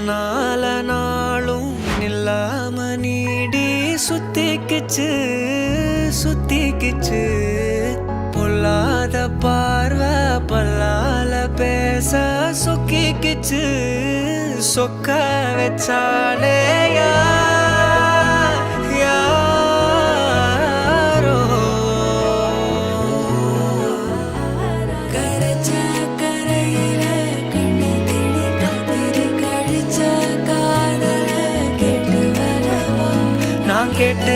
உன்னால நாளும் இல்லாம நீடி சுத்திக்கிச்சு சுத்திக்கிச்சு. பொல்லாத பார்வை பல்லால பேச சொக்கிக்கிச்சு. சொக்க வச்சாலே யாரோ கரைச்ச கரையில கண்ணு திணி கத்திரி கழிச்ச காதல கேட்டு வரவா நான் கேட்டு